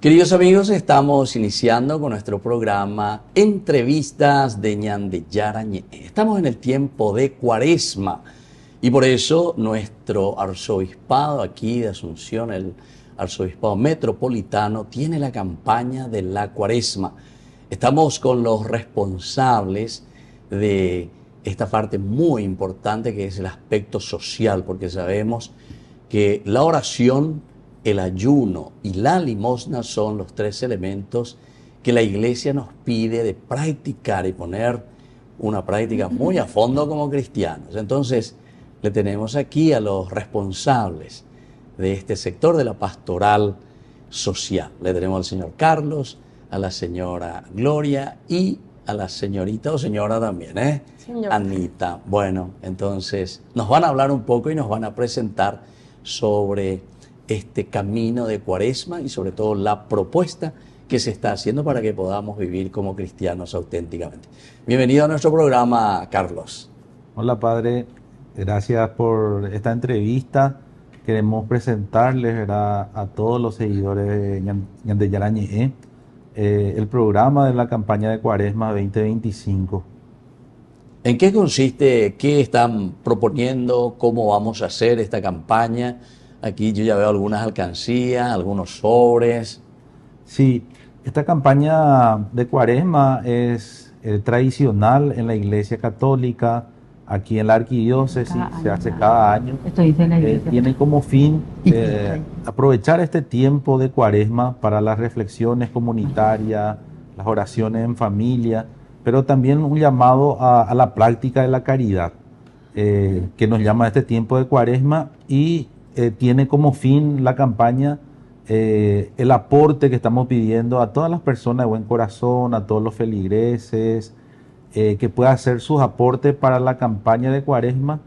Queridos amigos, estamos iniciando con nuestro programa Entrevistas de Ñande Yarañé. Estamos en el tiempo de Cuaresma y por eso nuestro arzobispado aquí de Asunción, el arzobispado metropolitano, tiene la campaña de la Cuaresma. Estamos con los responsables de esta parte muy importante que es el aspecto social, porque sabemos que la oración, el ayuno y la limosna son los tres elementos que la Iglesia nos pide de practicar y poner una práctica muy a fondo como cristianos. Entonces, le tenemos aquí a los responsables de este sector de la pastoral social. Le tenemos al señor Carlos, a la señora Gloria y a la señorita o señora también, Señora. Anita. Bueno, entonces nos van a hablar un poco y nos van a presentar sobre este camino de Cuaresma y sobre todo la propuesta que se está haciendo para que podamos vivir como cristianos auténticamente. Bienvenido a nuestro programa, Carlos. Hola, Padre. Gracias por esta entrevista. Queremos presentarles, ¿verdad?, a todos los seguidores de Ñande Yarañé el programa de la campaña de Cuaresma 2025. ¿En qué consiste? ¿Qué están proponiendo? ¿Cómo vamos a hacer esta campaña? Aquí yo ya veo algunas alcancías, algunos sobres. Sí, esta campaña de Cuaresma es tradicional en la Iglesia Católica. Aquí en la Arquidiócesis se hace cada año. Esto dice la Iglesia. Tiene como fin aprovechar este tiempo de Cuaresma para las reflexiones comunitarias, las oraciones en familia, pero también un llamado a la práctica de la caridad, que nos llama a este tiempo de Cuaresma y tiene como fin la campaña el aporte que estamos pidiendo a todas las personas de buen corazón, a todos los feligreses, que pueda hacer sus aportes para la campaña de Cuaresma,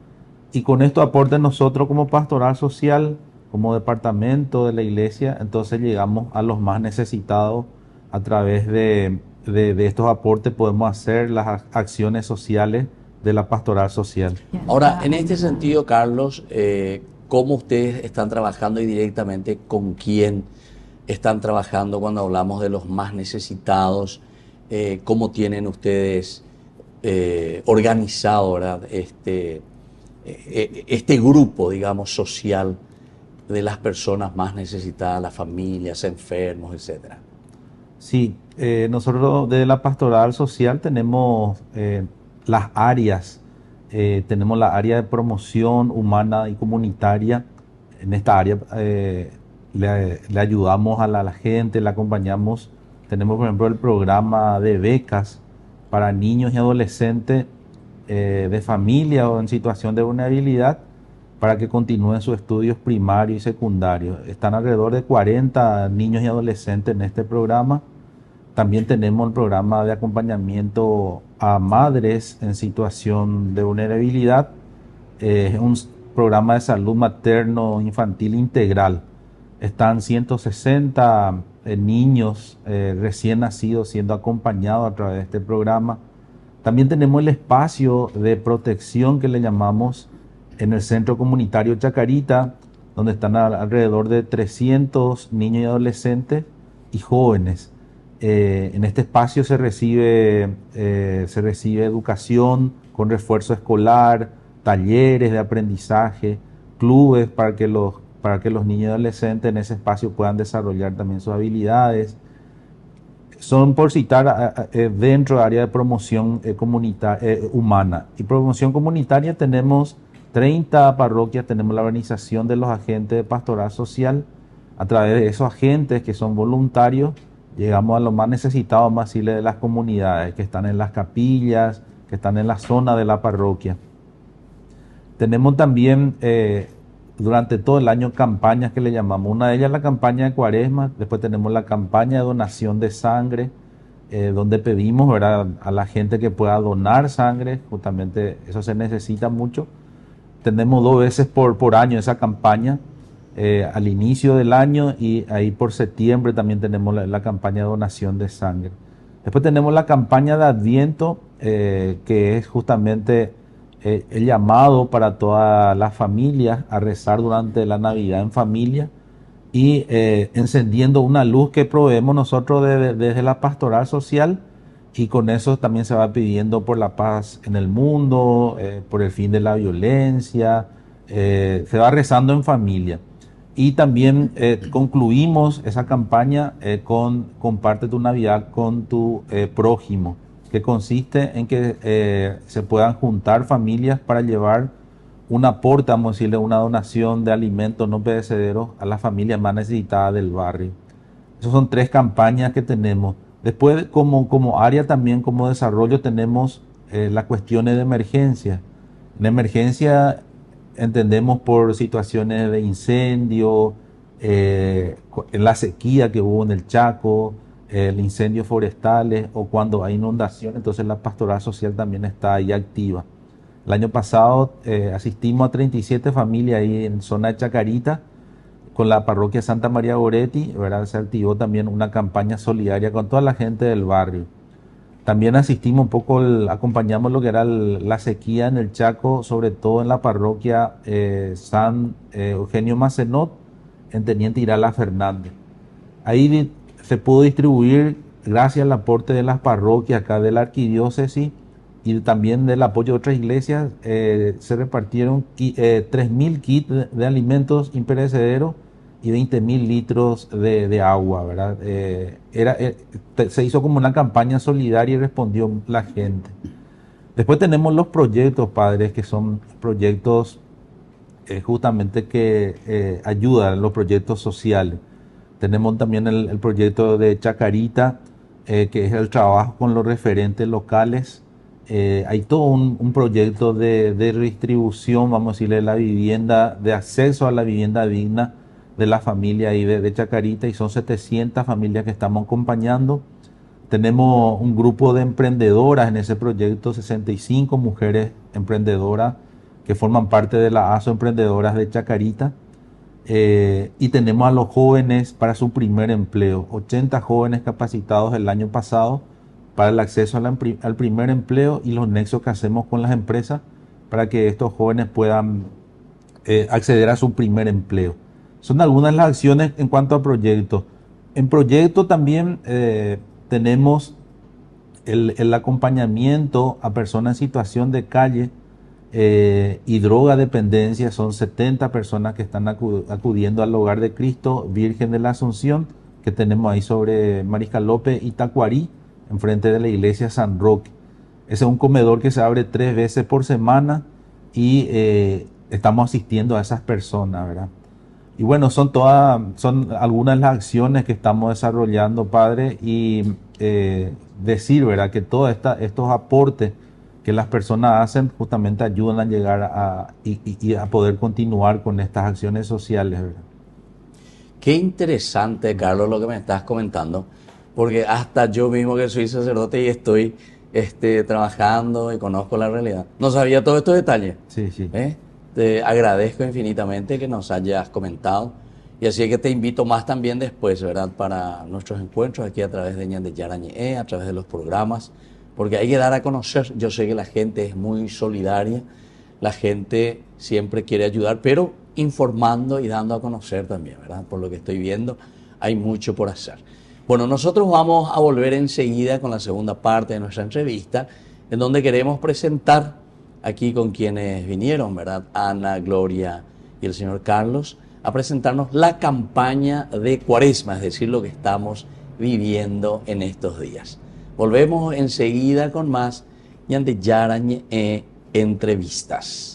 y con estos aportes nosotros como pastoral social, como departamento de la Iglesia, entonces llegamos a los más necesitados. A través de estos aportes podemos hacer las acciones sociales de la pastoral social. Ahora, en este sentido, Carlos, ¿cómo ustedes están trabajando y directamente con quién están trabajando cuando hablamos de los más necesitados? ¿Cómo tienen ustedes organizado, ¿verdad?, este grupo, digamos, social de las personas más necesitadas, las familias, enfermos, etcétera? Sí, nosotros de la pastoral social tenemos las áreas. Tenemos la área de promoción humana y comunitaria. En esta área le ayudamos a la gente, le acompañamos. Tenemos, por ejemplo, el programa de becas para niños y adolescentes de familia o en situación de vulnerabilidad para que continúen sus estudios primarios y secundarios. Están alrededor de 40 niños y adolescentes en este programa. También tenemos el programa de acompañamiento a madres en situación de vulnerabilidad. Es un programa de salud materno-infantil integral. Están 160 niños recién nacidos siendo acompañados a través de este programa. También tenemos el espacio de protección que le llamamos en el Centro Comunitario Chacarita, donde están alrededor de 300 niños y adolescentes y jóvenes. En este espacio se recibe educación con refuerzo escolar, talleres de aprendizaje, clubes para que los niños y adolescentes en ese espacio puedan desarrollar también sus habilidades. Son, por citar, dentro del área de promoción humana. Y promoción comunitaria tenemos 30 parroquias, tenemos la organización de los agentes de pastoral social. A través de esos agentes que son voluntarios, llegamos a los más necesitados, más visibles de las comunidades, que están en las capillas, que están en la zona de la parroquia. Tenemos también durante todo el año campañas que le llamamos. Una de ellas es la campaña de Cuaresma, después tenemos la campaña de donación de sangre, donde pedimos, ¿verdad?, a la gente que pueda donar sangre, justamente eso se necesita mucho. Tenemos 2 veces por año esa campaña. Al inicio del año y ahí por septiembre también tenemos la campaña de donación de sangre. Después tenemos la campaña de Adviento, que es justamente el llamado para todas las familias a rezar durante la Navidad en familia y encendiendo una luz que proveemos nosotros desde la pastoral social, y con eso también se va pidiendo por la paz en el mundo, por el fin de la violencia, se va rezando en familia. Y también concluimos esa campaña con Comparte tu Navidad con tu prójimo, que consiste en que se puedan juntar familias para llevar un aporte, vamos a decirle, una donación de alimentos no perecederos a las familias más necesitadas del barrio. Esas son 3 campañas que tenemos. Después, como área también, como desarrollo, tenemos las cuestiones de emergencia. En emergencia entendemos por situaciones de incendio, en la sequía que hubo en el Chaco, el incendios forestales o cuando hay inundación, entonces la pastoral social también está ahí activa. El año pasado asistimos a 37 familias ahí en zona de Chacarita con la parroquia Santa María Goretti, ¿verdad? Se activó también una campaña solidaria con toda la gente del barrio. También asistimos un poco, acompañamos lo que era la sequía en el Chaco, sobre todo en la parroquia San Eugenio Macenot, en Teniente Irala Fernández. Ahí se pudo distribuir, gracias al aporte de las parroquias acá de la arquidiócesis y también del apoyo de otras iglesias, se repartieron 3.000 kits de alimentos imperecederos y 20.000 litros de agua, ¿verdad? Se hizo como una campaña solidaria y respondió la gente. Después tenemos los proyectos, padres, que son proyectos justamente que ayudan, los proyectos sociales. Tenemos también el proyecto de Chacarita, que es el trabajo con los referentes locales. Hay todo un proyecto de redistribución, vamos a decirle, de la vivienda, de acceso a la vivienda digna de la familia ahí de Chacarita, y son 700 familias que estamos acompañando. Tenemos un grupo de emprendedoras en ese proyecto, 65 mujeres emprendedoras que forman parte de la ASO Emprendedoras de Chacarita. Y tenemos a los jóvenes para su primer empleo, 80 jóvenes capacitados el año pasado para el acceso al primer empleo y los nexos que hacemos con las empresas para que estos jóvenes puedan acceder a su primer empleo. Son algunas de las acciones en cuanto a proyectos. En proyecto también tenemos el acompañamiento a personas en situación de calle y drogadependencia. Son 70 personas que están acudiendo al Hogar de Cristo Virgen de la Asunción, que tenemos ahí sobre Mariscal López y Tacuarí, enfrente de la iglesia San Roque. Ese es un comedor que se abre 3 veces por semana y estamos asistiendo a esas personas, ¿verdad? Y bueno, son algunas de las acciones que estamos desarrollando, padre, y decir, ¿verdad?, que todos estos aportes que las personas hacen justamente ayudan a llegar y a poder continuar con estas acciones sociales, ¿verdad? Qué interesante, Carlos, lo que me estás comentando, porque hasta yo mismo, que soy sacerdote y estoy trabajando y conozco la realidad, no sabía todos estos detalles. Sí, sí. Te agradezco infinitamente que nos hayas comentado, y así que te invito más también después, ¿verdad?, para nuestros encuentros aquí a través de Ñan de Yara Ñe'e, a través de los programas, porque hay que dar a conocer. Yo sé que la gente es muy solidaria, la gente siempre quiere ayudar, pero informando y dando a conocer también, ¿verdad? Por lo que estoy viendo, hay mucho por hacer. Bueno, nosotros vamos a volver enseguida con la segunda parte de nuestra entrevista, en donde queremos presentar aquí con quienes vinieron, ¿verdad?, Ana, Gloria y el señor Carlos, a presentarnos la campaña de Cuaresma, es decir, lo que estamos viviendo en estos días. Volvemos enseguida con más Ñan de Yara Ñe'e entrevistas.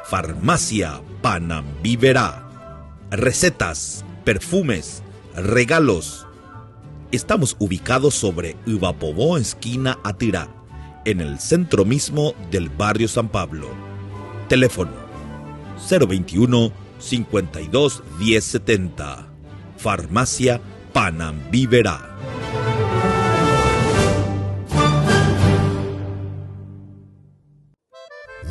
Farmacia Panambiverá. Recetas, perfumes, regalos. Estamos ubicados sobre Ivapobó, esquina Atirá, en el centro mismo del barrio San Pablo. Teléfono 021 52 1070. Farmacia Panambiverá.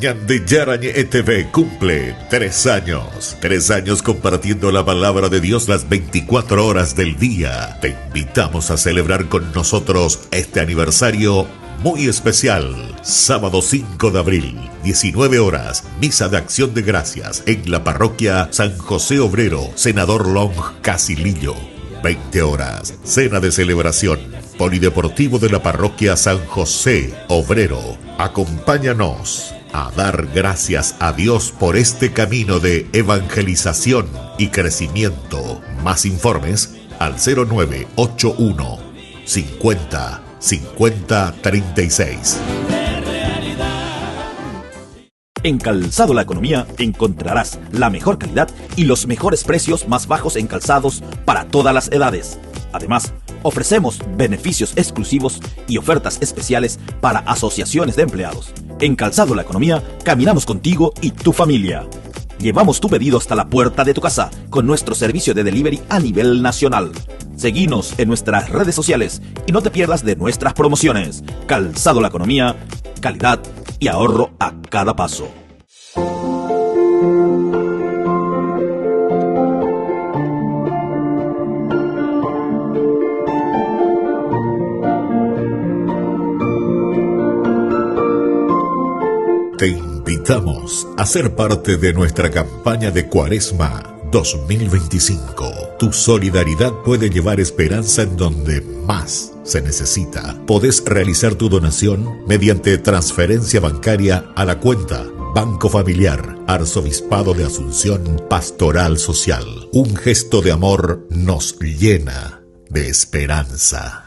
Ñande Yarañe TV cumple 3 años. 3 años compartiendo la palabra de Dios las 24 horas del día. Te invitamos a celebrar con nosotros este aniversario muy especial. Sábado 5 de abril, 19 horas, misa de acción de gracias en la parroquia San José Obrero, Senador Long, Casilillo. 20 horas, cena de celebración, polideportivo de la parroquia San José Obrero. Acompáñanos a dar gracias a Dios por este camino de evangelización y crecimiento. Más informes al 0981 50 50 36. En Calzado La Economía encontrarás la mejor calidad y los mejores precios más bajos en calzados para todas las edades. Además, ofrecemos beneficios exclusivos y ofertas especiales para asociaciones de empleados. En Calzado La Economía caminamos contigo y tu familia. Llevamos tu pedido hasta la puerta de tu casa con nuestro servicio de delivery a nivel nacional. Seguinos en nuestras redes sociales y no te pierdas de nuestras promociones. Calzado La Economía, calidad y ahorro a cada paso. Te invitamos a ser parte de nuestra campaña de Cuaresma 2025. Tu solidaridad puede llevar esperanza en donde más se necesita. Podés realizar tu donación mediante transferencia bancaria a la cuenta Banco Familiar, Arzobispado de Asunción, Pastoral Social. Un gesto de amor nos llena de esperanza.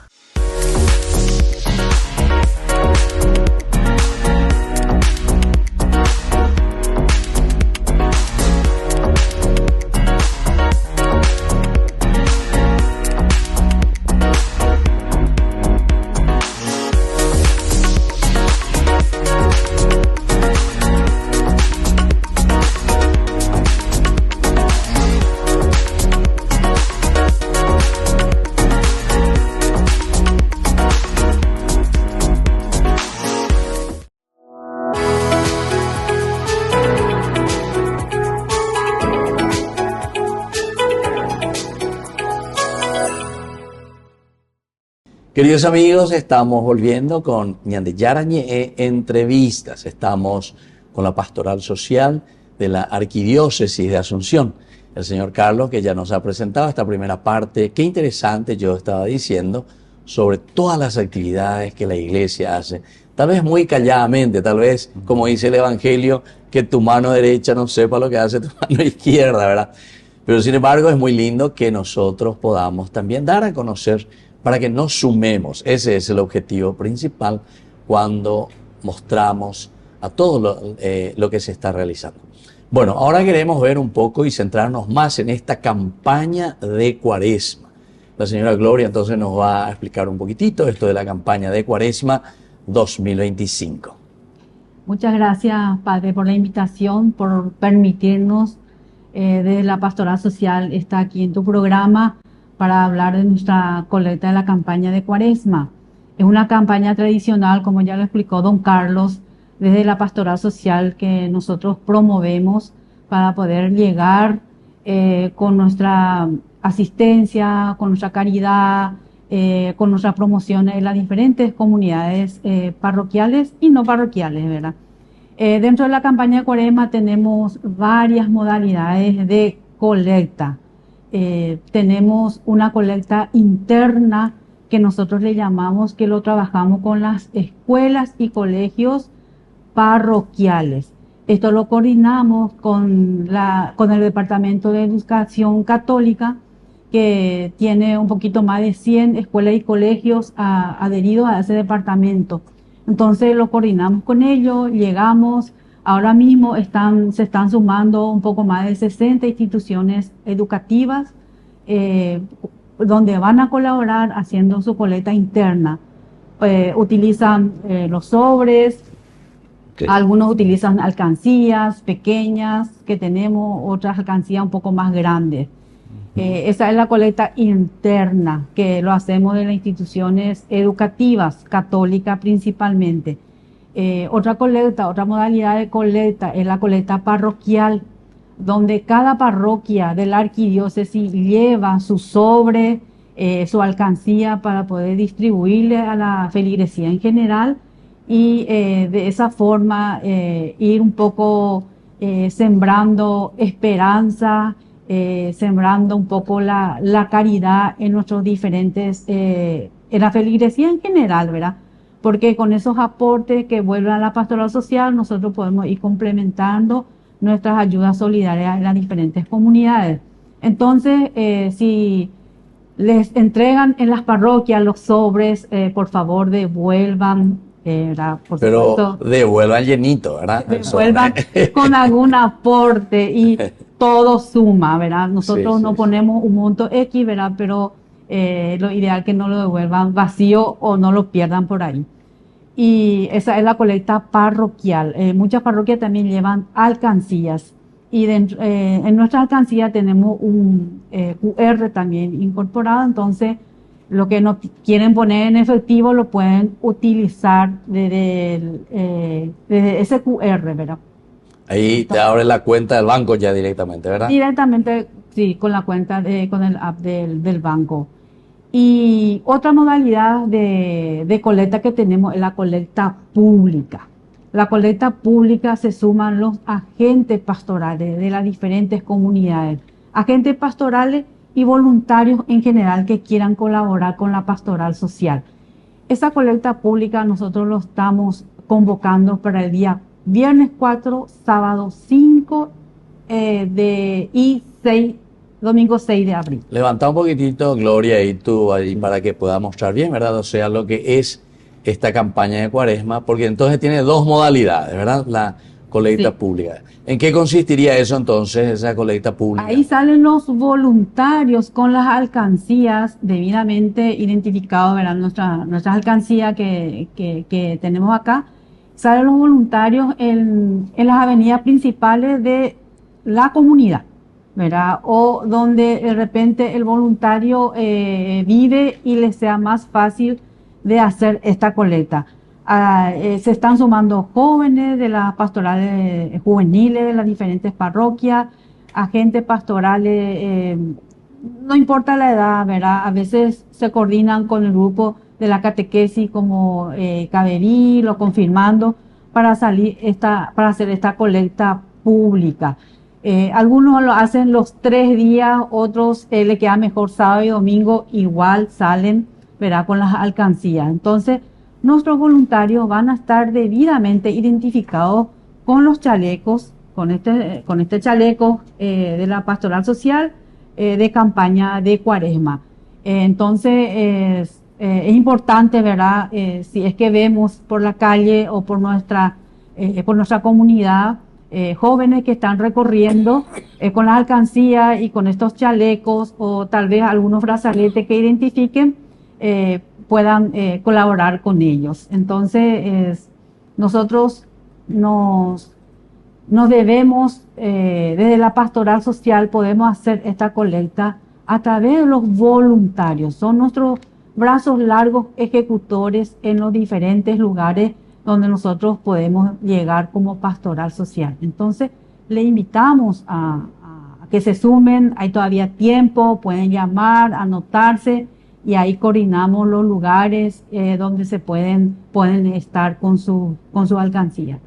Queridos amigos, estamos volviendo con Ñande Yarañe entrevistas. Estamos con la pastoral social de la Arquidiócesis de Asunción. El señor Carlos, que ya nos ha presentado esta primera parte. Qué interesante, yo estaba diciendo, sobre todas las actividades que la iglesia hace. Tal vez muy calladamente, tal vez, como dice el Evangelio, que tu mano derecha no sepa lo que hace tu mano izquierda, ¿verdad? Pero sin embargo es muy lindo que nosotros podamos también dar a conocer para que nos sumemos. Ese es el objetivo principal cuando mostramos a todo lo que se está realizando. Bueno, ahora queremos ver un poco y centrarnos más en esta campaña de Cuaresma. La señora Gloria entonces nos va a explicar un poquitito esto de la campaña de Cuaresma 2025. Muchas gracias, Padre, por la invitación, por permitirnos desde la Pastoral Social estar aquí en tu programa para hablar de nuestra colecta de la campaña de Cuaresma. Es una campaña tradicional, como ya lo explicó don Carlos, desde la Pastoral Social que nosotros promovemos para poder llegar con nuestra asistencia, con nuestra caridad, con nuestras promociones en las diferentes comunidades parroquiales y no parroquiales, ¿verdad? Dentro de la campaña de Cuaresma tenemos varias modalidades de colecta. Tenemos una colecta interna que nosotros le llamamos, que lo trabajamos con las escuelas y colegios parroquiales. Esto lo coordinamos con el Departamento de Educación Católica, que tiene un poquito más de 100 escuelas y colegios adheridos a ese departamento. Entonces lo coordinamos con ellos, llegamos. Ahora mismo se están sumando un poco más de 60 instituciones educativas donde van a colaborar haciendo su colecta interna. Utilizan los sobres, okay. Algunos utilizan alcancías pequeñas que tenemos, otras alcancías un poco más grandes. Esa es la colecta interna que lo hacemos de las instituciones educativas, católicas principalmente. Otra modalidad de colecta es la colecta parroquial, donde cada parroquia de la arquidiócesis lleva su sobre, su alcancía para poder distribuirle a la feligresía en general y de esa forma ir un poco sembrando esperanza, sembrando un poco la caridad en nuestros diferentes, en la feligresía en general, ¿verdad? Porque con esos aportes que vuelven a la pastoral social, nosotros podemos ir complementando nuestras ayudas solidarias en las diferentes comunidades. Entonces, si les entregan en las parroquias los sobres, por favor devuelvan, ¿verdad? Por Pero supuesto, devuelvan llenito, ¿verdad? El devuelvan sobre. con algún aporte y todo suma, ¿verdad? Nosotros Sí, no sí, sí. ponemos un monto X, ¿verdad? Pero lo ideal es que no lo devuelvan vacío o no lo pierdan por ahí. Y esa es la colecta parroquial. Muchas parroquias también llevan alcancías. Y en nuestra alcancía tenemos un QR también incorporado. Entonces, lo que no quieren poner en efectivo lo pueden utilizar desde ese QR, ¿verdad? Ahí te Entonces, abre la cuenta del banco ya directamente, ¿verdad? directamente, sí, con la cuenta, con el app del banco. Y otra modalidad de colecta que tenemos es la colecta pública. La colecta pública se suman los agentes pastorales de las diferentes comunidades, agentes pastorales y voluntarios en general que quieran colaborar con la pastoral social. Esa colecta pública nosotros lo estamos convocando para el día viernes 4, sábado 5 y 6, domingo 6 de abril. Levanta un poquitito, Gloria, y tú ahí para que pueda mostrar bien, ¿verdad? O sea, lo que es esta campaña de Cuaresma, porque entonces tiene dos modalidades, ¿verdad? La colecta Sí. pública. ¿En qué consistiría eso entonces, esa colecta pública? Ahí salen los voluntarios con las alcancías debidamente identificados, ¿verdad? Nuestras alcancías que tenemos acá. Salen los voluntarios en las avenidas principales de la comunidad, ¿verdad? O donde de repente el voluntario vive y le sea más fácil de hacer esta colecta. Se están sumando jóvenes de las pastorales juveniles de las diferentes parroquias, agentes pastorales, no importa la edad, ¿verdad? A veces se coordinan con el grupo de la catequesis como Caberil o confirmando para hacer esta colecta pública. Algunos lo hacen los 3 días, otros le queda mejor sábado y domingo, igual salen, ¿verdad? Con las alcancías. Entonces, nuestros voluntarios van a estar debidamente identificados con los chalecos, con este chaleco de la pastoral social de campaña de Cuaresma. Entonces, es importante, ¿verdad? Si es que vemos por la calle o por nuestra comunidad jóvenes que están recorriendo con las alcancías y con estos chalecos o tal vez algunos brazaletes que identifiquen, puedan colaborar con ellos. Entonces, nosotros nos debemos, desde la pastoral social, podemos hacer esta colecta a través de los voluntarios. Son nuestros brazos largos ejecutores en los diferentes lugares donde nosotros podemos llegar como pastoral social. Entonces, le invitamos a que se sumen, hay todavía tiempo, pueden llamar, anotarse y ahí coordinamos los lugares donde se pueden estar con su alcancía.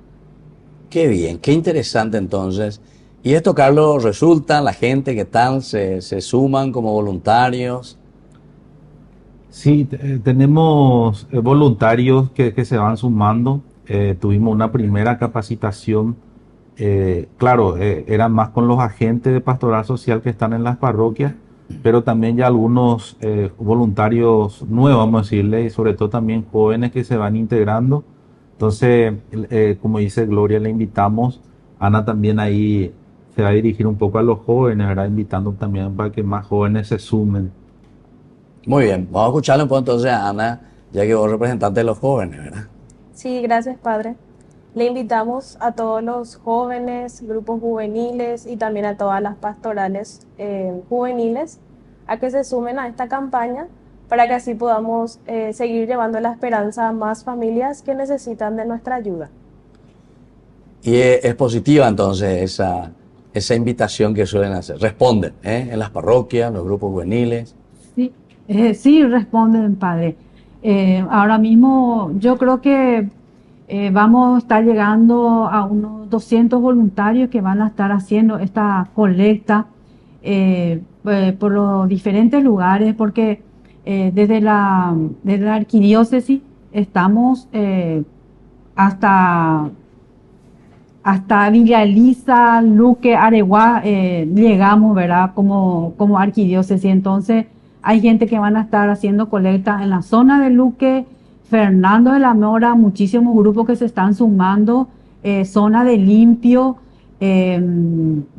Qué bien, qué interesante entonces. Y esto, Carlos, resulta, la gente que tal se suman como voluntarios. Sí, tenemos voluntarios que se van sumando. Tuvimos una primera capacitación. Claro, eran más con los agentes de pastoral social que están en las parroquias, pero también ya algunos voluntarios nuevos, vamos a decirle, y sobre todo también jóvenes que se van integrando. Entonces, como dice Gloria, le invitamos. Ana también ahí se va a dirigir un poco a los jóvenes, ¿verdad? Invitando también para que más jóvenes se sumen. Muy bien, vamos a escucharle un poco entonces a Ana, ya que vos representante de los jóvenes, ¿verdad? Sí, gracias, Padre. Le invitamos a todos los jóvenes, grupos juveniles y también a todas las pastorales juveniles a que se sumen a esta campaña para que así podamos seguir llevando la esperanza a más familias que necesitan de nuestra ayuda. Y es positiva entonces esa invitación que suelen hacer. Responden en las parroquias, los grupos juveniles. Sí, sí responden, padre. Ahora mismo yo creo que vamos a estar llegando a unos 200 voluntarios que van a estar haciendo esta colecta por los diferentes lugares, porque desde la arquidiócesis estamos hasta Villa Elisa, Luque, Areguá, llegamos, ¿verdad? Como arquidiócesis. Entonces, hay gente que van a estar haciendo colectas en la zona de Luque, Fernando de la Mora, muchísimos grupos que se están sumando, zona de Limpio,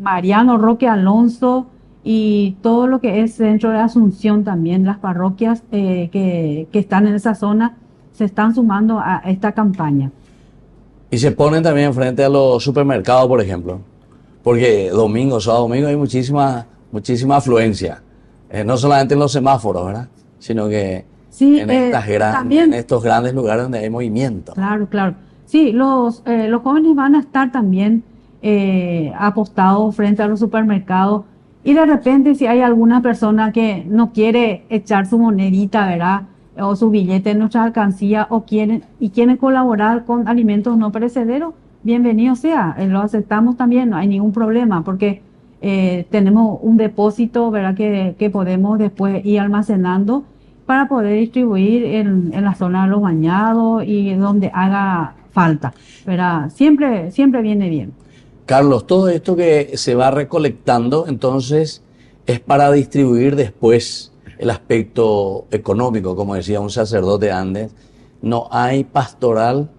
Mariano Roque Alonso y todo lo que es centro de Asunción también, las parroquias que están en esa zona se están sumando a esta campaña. Y se ponen también frente a los supermercados, por ejemplo, porque sábado, domingo hay muchísima afluencia, no solamente en los semáforos, ¿verdad? Sino que sí, en estos grandes lugares donde hay movimiento. Claro, claro. Sí, los jóvenes van a estar también apostados frente a los supermercados y de repente si hay alguna persona que no quiere echar su monedita, ¿verdad? O su billete en nuestra alcancía o quieren colaborar con alimentos no perecederos, bienvenido sea, lo aceptamos también, no hay ningún problema porque tenemos un depósito, ¿verdad? Que podemos después ir almacenando para poder distribuir en la zona de los bañados y donde haga falta, ¿verdad? Siempre viene bien. Carlos, todo esto que se va recolectando entonces es para distribuir después el aspecto económico, como decía un sacerdote antes. No hay pastoral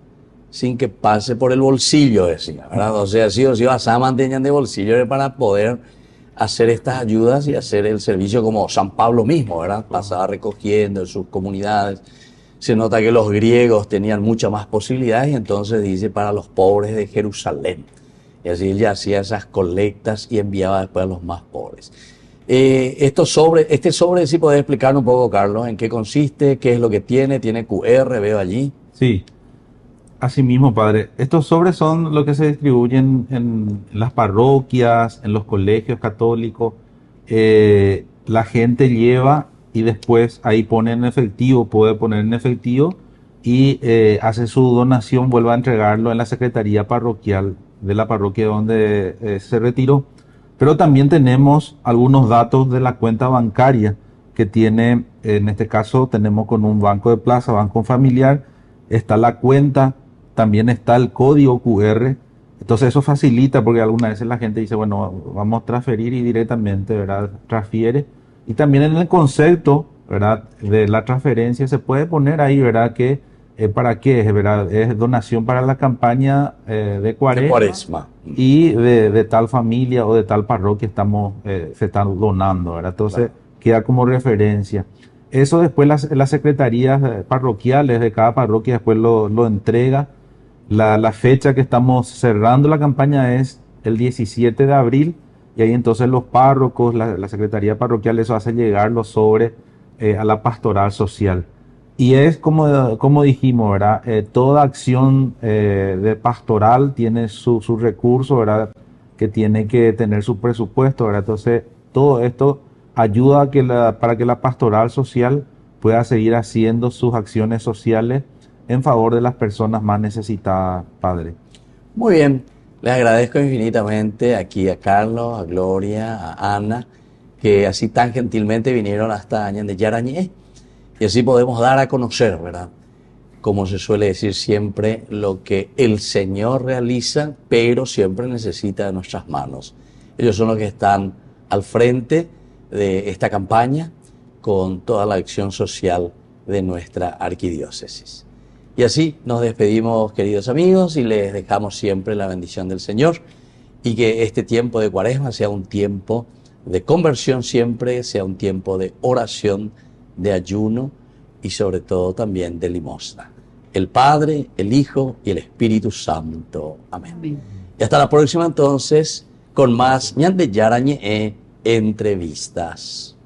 sin que pase por el bolsillo, decía, ¿verdad? O sea, sí o sí vas a mantener de bolsillo para poder hacer estas ayudas y hacer el servicio como San Pablo mismo, ¿verdad? Pasaba recogiendo en sus comunidades. Se nota que los griegos tenían muchas más posibilidades y entonces dice para los pobres de Jerusalén. Y así él ya hacía esas colectas y enviaba después a los más pobres. Este sobre, sí podés explicar un poco, Carlos, en qué consiste, qué es lo que tiene QR, veo allí. Sí, así mismo, padre. Estos sobres son lo que se distribuyen en las parroquias, en los colegios católicos. La gente lleva y después ahí pone en efectivo, puede poner en efectivo y hace su donación, vuelve a entregarlo en la secretaría parroquial de la parroquia donde se retiró. Pero también tenemos algunos datos de la cuenta bancaria que tiene, en este caso tenemos con un banco de plaza, banco familiar, está la cuenta, también está el código QR. Entonces eso facilita porque algunas veces la gente dice, bueno, vamos a transferir y directamente, ¿verdad? Transfiere. Y también en el concepto, ¿verdad? De la transferencia se puede poner ahí, ¿verdad? Que ¿para qué es, verdad? Es donación para la campaña de Cuaresma y de tal familia o de tal parroquia se están donando, ¿verdad? Entonces queda como referencia. Eso después las secretarías parroquiales de cada parroquia después lo entrega. La fecha que estamos cerrando la campaña es el 17 de abril y ahí entonces los párrocos, la secretaría parroquial, eso hace llegar los sobres a la pastoral social. Y es como dijimos, ¿verdad? Toda acción de pastoral tiene su recurso, ¿verdad? Que tiene que tener su presupuesto, ¿verdad? Entonces, todo esto ayuda para que la pastoral social pueda seguir haciendo sus acciones sociales en favor de las personas más necesitadas, Padre. Muy bien, les agradezco infinitamente aquí a Carlos, a Gloria, a Ana, que así tan gentilmente vinieron hasta Añan de Yarañé. Y así podemos dar a conocer, ¿verdad? Como se suele decir siempre, lo que el Señor realiza, pero siempre necesita de nuestras manos. Ellos son los que están al frente de esta campaña con toda la acción social de nuestra arquidiócesis. Y así nos despedimos, queridos amigos, y les dejamos siempre la bendición del Señor y que este tiempo de Cuaresma sea un tiempo de conversión siempre, sea un tiempo de oración, de ayuno y sobre todo también de limosna. El Padre, el Hijo y el Espíritu Santo. Amén. Amén. Y hasta la próxima entonces con más Ñan de Yarañé entrevistas.